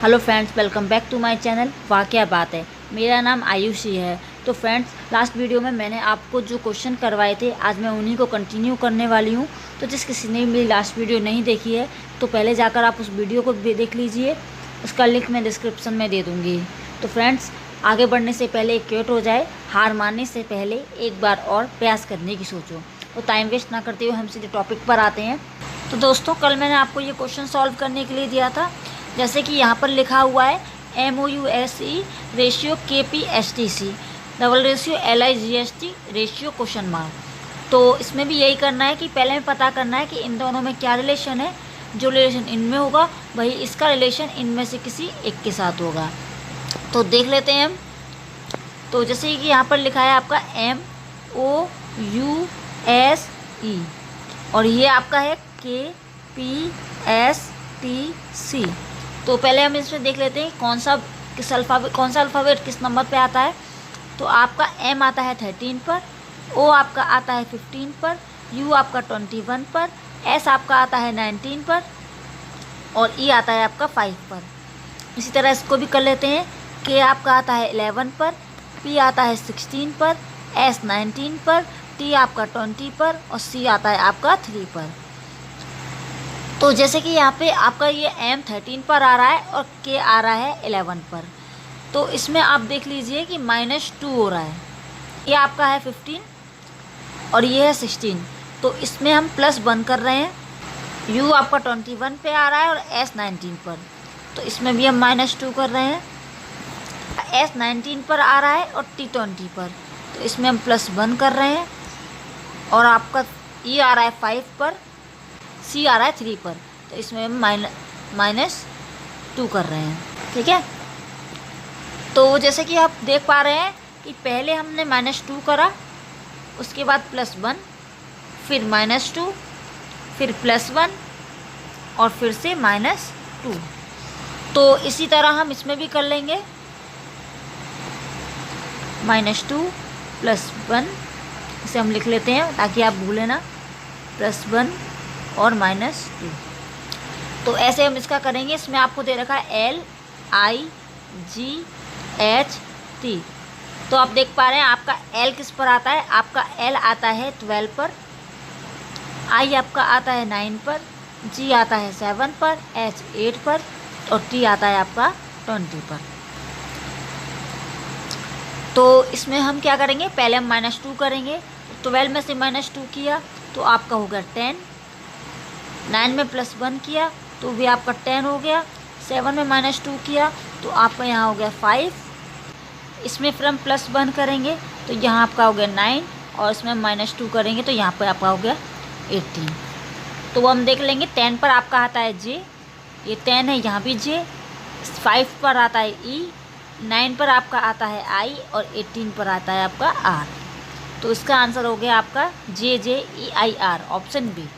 Hello friends, welcome back to my channel. वाह क्या बात है। मेरा नाम आयुषी है। तो फ्रेंड्स, लास्ट वीडियो में मैंने आपको जो क्वेश्चन करवाए थे, आज मैं उन्हीं को कंटिन्यू करने वाली हूँ। तो जिस किसी ने भी मेरी लास्ट वीडियो नहीं देखी है तो पहले जाकर आप उस वीडियो को देख लीजिए। उसका लिंक मैं डिस्क्रिप्शन में दे दूँगी। तो फ्रेंड्स, आगे बढ़ने से पहले एक क्वेट हो जाए, हार मानने से पहले एक बार और प्रयास करने की सोचो। तो टाइम वेस्ट ना करते हुए हम सीधे टॉपिक पर आते हैं। तो दोस्तों, कल मैंने आपको ये क्वेश्चन सॉल्व करने के लिए दिया था। जैसे कि यहाँ पर लिखा हुआ है MOUSE ratio KPSTC double ratio LIGST ratio question mark. तो इसमें भी यही करना है कि पहले में पता करना है कि इन दोनों में क्या रिलेशन है। जो रिलेशन इनमें होगा वही इसका रिलेशन इनमें से किसी एक के साथ होगा। तो देख लेते हैं हम। तो जैसे कि यहाँ पर लिखा है आपका MOUSE और ये आपका है KPSTC। तो पहले हम इसमें देख लेते हैं कौन सा अल्फ़ाबेट किस नंबर पे आता है। तो आपका M आता है 13 पर, O आपका आता है 15 पर, U आपका 21 पर, S आपका आता है 19 पर और E आता है आपका 5 पर। इसी तरह इसको भी कर लेते हैं। K आपका आता है 11 पर, P आता है 16 पर, S 19 पर, T आपका 20 पर और C आता है आपका 3 पर। तो जैसे कि यहाँ पे आपका ये M 13 पर आ रहा है और K आ रहा है 11 पर। तो इसमें आप देख लीजिए कि -2 हो रहा है। ये आपका है 15 और ये है 16। तो इसमें हम +1 कर रहे हैं। U आपका 21 पे आ रहा है और S 19 पर। तो इसमें भी हम -2 कर रहे हैं। S 19 पर आ रहा है और T 20 पर। तो इसमें हम +1 कर रहे हैं। और आपका E आ रहा है 5 पर, C आ रहा है 3 पर। तो इसमें हम -2 कर रहे हैं। ठीक है। तो जैसे कि आप देख पा रहे हैं कि पहले हमने -2 करा, उसके बाद +1, फिर -2, फिर +1 और फिर से -2। तो इसी तरह हम इसमें भी कर लेंगे। -2 +1, इसे हम लिख लेते हैं ताकि आप भूलें ना, +1 और -2। तो ऐसे हम इसका करेंगे। इसमें आपको दे रखा है LIGHT। तो आप देख पा रहे हैं आपका L किस पर आता है। आपका L आता है 12 पर, I आपका आता है 9 पर, G आता है 7 पर, H 8 पर और T आता है आपका 20 पर। तो इसमें हम क्या करेंगे, पहले हम -2 करेंगे। 12 में से -2 किया तो आपका हो गया 10। 9 में +1 किया तो भी आपका 10 हो गया। 7 में -2 किया तो आपका यहाँ हो गया 5। इसमें फिर हम +1 करेंगे तो यहाँ आपका हो गया 9 और इसमें हम -2 करेंगे तो यहाँ पर आपका हो गया 18। तो हम देख लेंगे। 10 पर आपका आता है J, ये 10 है, यहाँ भी J। 5 पर आता है E, 9 पर आपका आता है I और 18 पर आता है आपका R। तो इसका आंसर हो गया आपका JJEIR, ऑप्शन बी।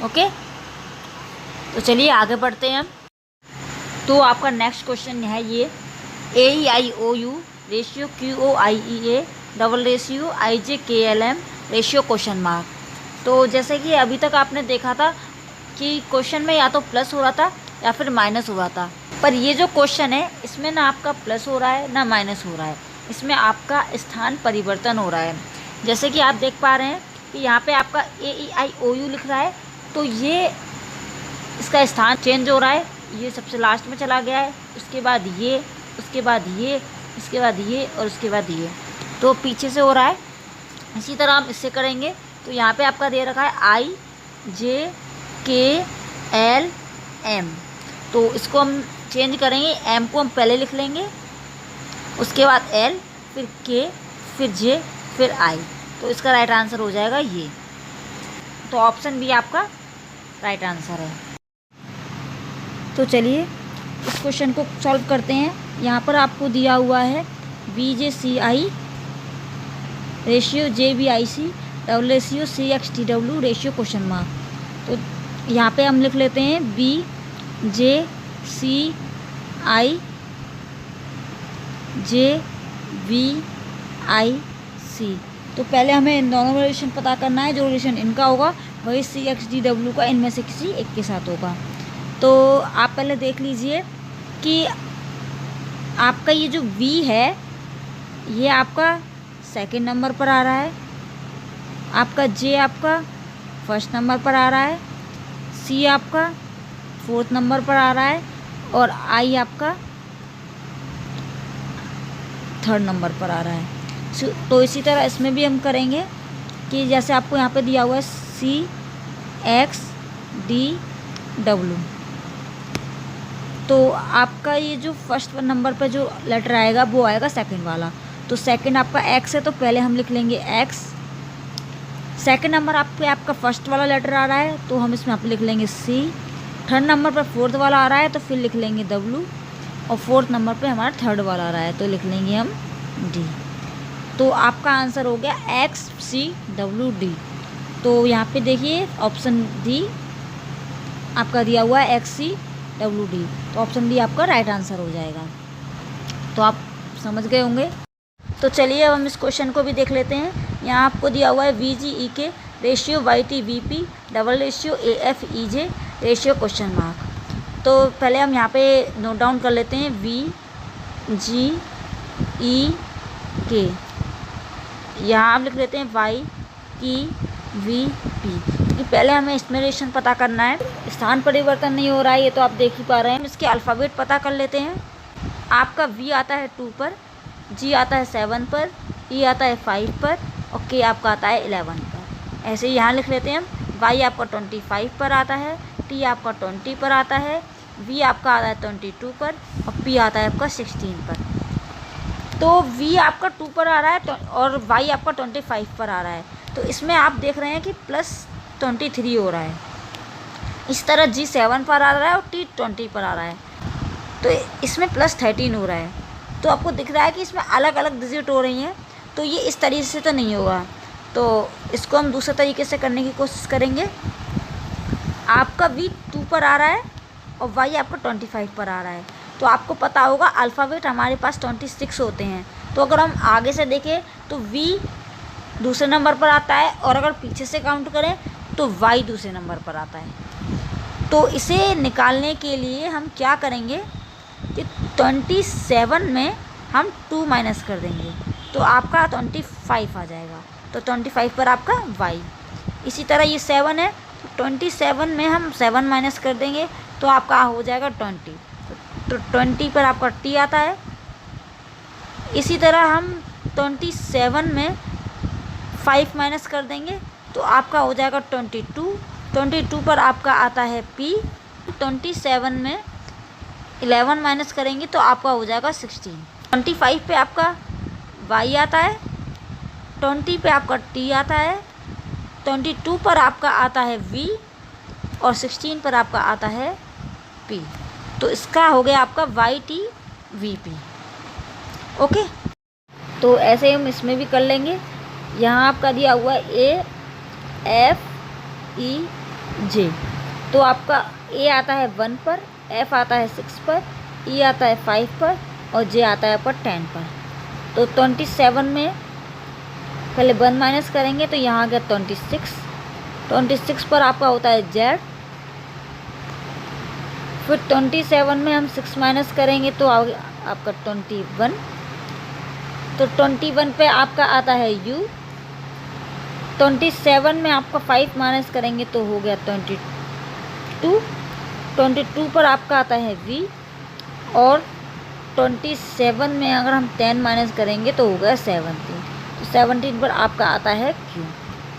ओके। तो चलिए आगे बढ़ते हैं हम। तो आपका नेक्स्ट क्वेश्चन है ये AEIOU ratio QOIEA double ratio IJKLM ratio question mark. तो जैसे कि अभी तक आपने देखा था कि क्वेश्चन में या तो प्लस हो रहा था या फिर माइनस हो रहा था, पर ये जो क्वेश्चन है इसमें ना आपका प्लस हो रहा है ना माइनस हो रहा है, इसमें आपका स्थान परिवर्तन हो रहा है। जैसे कि आप देख पा रहे हैं कि यहाँ पे आपका AEIOU लिख रहा है, तो ये इसका स्थान चेंज हो रहा है। ये सबसे लास्ट में चला गया है, उसके बाद ये, उसके बाद ये, इसके बाद ये और उसके बाद ये, तो पीछे से हो रहा है। इसी तरह हम इससे करेंगे। तो यहाँ पे आपका दे रखा है IJKLM। तो इसको हम चेंज करेंगे। M को हम पहले लिख लेंगे, उसके बाद L, फिर K, फिर J, फिर I। तो इसका राइट आंसर हो जाएगा ये। तो ऑप्शन बी आपका राइट आंसर है। तो चलिए इस क्वेश्चन को सॉल्व करते हैं। यहाँ पर आपको दिया हुआ है BJCI ratio JBIC double ratio CXTW ratio question mark. तो यहाँ पे हम लिख लेते हैं BJCI JBIC। तो पहले हमें इन दोनों में रिलेशन पता करना है। जो रिलेशन इनका होगा वही CXDW का इनमें से किसी एक के साथ होगा। तो आप पहले देख लीजिए कि आपका ये जो v है ये आपका सेकंड नंबर पर आ रहा है, आपका j आपका फर्स्ट नंबर पर आ रहा है, c आपका फोर्थ नंबर पर आ रहा है और i आपका थर्ड नंबर पर आ रहा है। तो इसी तरह इसमें भी हम करेंगे कि जैसे आपको यहाँ पे दिया हुआ है C X D W, तो आपका ये जो फर्स्ट नंबर पर जो लेटर आएगा वो आएगा सेकंड वाला। तो सेकंड आपका X है तो पहले हम लिख लेंगे X। सेकंड नंबर आपका फर्स्ट वाला लेटर आ रहा है तो हम इसमें आप लिख लेंगे C। थर्ड नंबर पर फोर्थ वाला आ रहा है तो फिर लिख लेंगे W, और फोर्थ नंबर पे हमारा थर्ड वाला आ रहा है तो लिख लेंगे हम D। तो आपका आंसर हो गया XCWD। तो यहाँ पे देखिए ऑप्शन डी आपका दिया हुआ है XCWD, तो ऑप्शन डी आपका राइट आंसर हो जाएगा। तो आप समझ गए होंगे। तो चलिए अब हम इस क्वेश्चन को भी देख लेते हैं। यहाँ आपको दिया हुआ है VGE ratio YT VP double ratio AF EJ ratio question mark. तो पहले हम यहाँ पे नोट डाउन कर लेते हैं VGE के, यहाँ आप लिख लेते हैं YTVP, क्योंकि पहले हमें इसमें रिलेशन पता करना है। स्थान परिवर्तन नहीं हो रहा है ये तो आप देख ही पा रहे हैं। इसके अल्फ़ाबेट पता कर लेते हैं। आपका V आता है 2 पर, G आता है 7 पर, E आता है 5 पर और K आपका आता है 11 पर। ऐसे ही यहाँ लिख लेते हैं हम। Y आपका 25 पर आता है, T आपका 20 पर आता है, V आपका आता है 22 पर और P आता है आपका 16 पर। तो V आपका 2 पर आ रहा है और Y आपका 25 पर आ रहा है, तो इसमें आप देख रहे हैं कि +23 हो रहा है। इस तरह G 7 पर आ रहा है और T 20 पर आ रहा है, तो इसमें +13 हो रहा है। तो आपको दिख रहा है कि इसमें अलग अलग डिजिट हो रही हैं, तो ये इस तरीके से तो नहीं होगा। तो इसको हम दूसरे तरीके से करने की कोशिश करेंगे। आपका V 2 पर आ रहा है और Y आपका 25 पर आ रहा है, तो आपको पता होगा अल्फ़ाबेट हमारे पास 26 होते हैं। तो अगर हम आगे से देखें तो V दूसरे नंबर पर आता है और अगर पीछे से काउंट करें तो Y दूसरे नंबर पर आता है। तो इसे निकालने के लिए हम क्या करेंगे कि 27 में हम 2 माइनस कर देंगे तो आपका 25 आ जाएगा। तो 25 पर आपका Y। इसी तरह ये 7 है, तो 27 में हम 7 माइनस कर देंगे तो आपका हो जाएगा 20। तो 20 पर आपका T आता है। इसी तरह हम 27 में 5 माइनस कर देंगे तो आपका हो जाएगा 22। 22 पर आपका आता है P। 27 में 11 माइनस करेंगे तो आपका हो जाएगा 16। 25 पे आपका Y आता है, 20 पे आपका T आता है, 22 पर आपका आता है V और 16 पर आपका आता है P। तो इसका हो गया आपका YTVP। ओके, तो ऐसे हम इसमें भी कर लेंगे। यहाँ आपका दिया हुआ है AFEJ, तो आपका A आता है 1 पर, F आता है 6 पर, E आता है 5 पर और J आता है आपका 10 पर। तो 27 में पहले 1 माइनस करेंगे तो यहाँ आ गया 26। 26 पर आपका होता है Z। फिर 27 में हम 6 माइनस करेंगे तो आपका 21। तो 21 पे आपका आता है U। 27 में आपका 5 माइनस करेंगे तो हो गया 22। 22 पर आपका आता है V और 27 में अगर हम 10 माइनस करेंगे तो हो गया 17। तो 17 पर आपका आता है Q।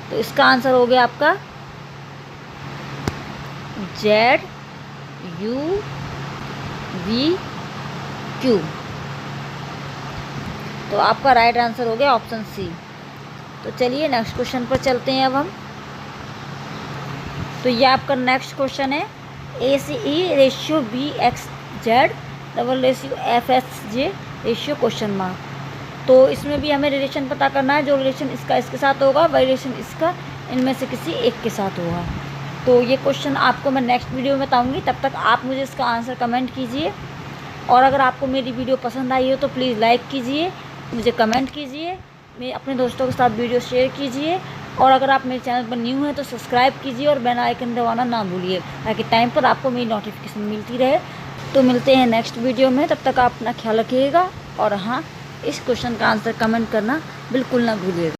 तो इसका आंसर हो गया आपका ZUVQ। तो आपका राइट आंसर हो गया ऑप्शन C। तो चलिए नेक्स्ट क्वेश्चन पर चलते हैं अब हम। तो ये आपका नेक्स्ट क्वेश्चन है ACE ratio BXZ double ratio FSJ ratio question mark. तो इसमें भी हमें रिलेशन पता करना है। जो रिलेशन इसका इसके साथ होगा वही रिलेशन इसका इनमें से किसी एक के साथ होगा। तो ये क्वेश्चन आपको मैं नेक्स्ट वीडियो में बताऊंगी, तब तक आप मुझे इसका आंसर कमेंट कीजिए। और अगर आपको मेरी वीडियो पसंद आई हो तो प्लीज़ लाइक कीजिए, मुझे कमेंट कीजिए, मेरे अपने दोस्तों के साथ वीडियो शेयर कीजिए। और अगर आप मेरे चैनल पर न्यू हैं तो सब्सक्राइब कीजिए और बेल आइकन दबाना ना भूलिए, ताकि टाइम पर आपको मेरी नोटिफिकेशन मिलती रहे। तो मिलते हैं नेक्स्ट वीडियो में, तब तक आप अपना ख्याल रखिएगा। और हाँ, इस क्वेश्चन का आंसर कमेंट करना बिल्कुल ना भूलिएगा।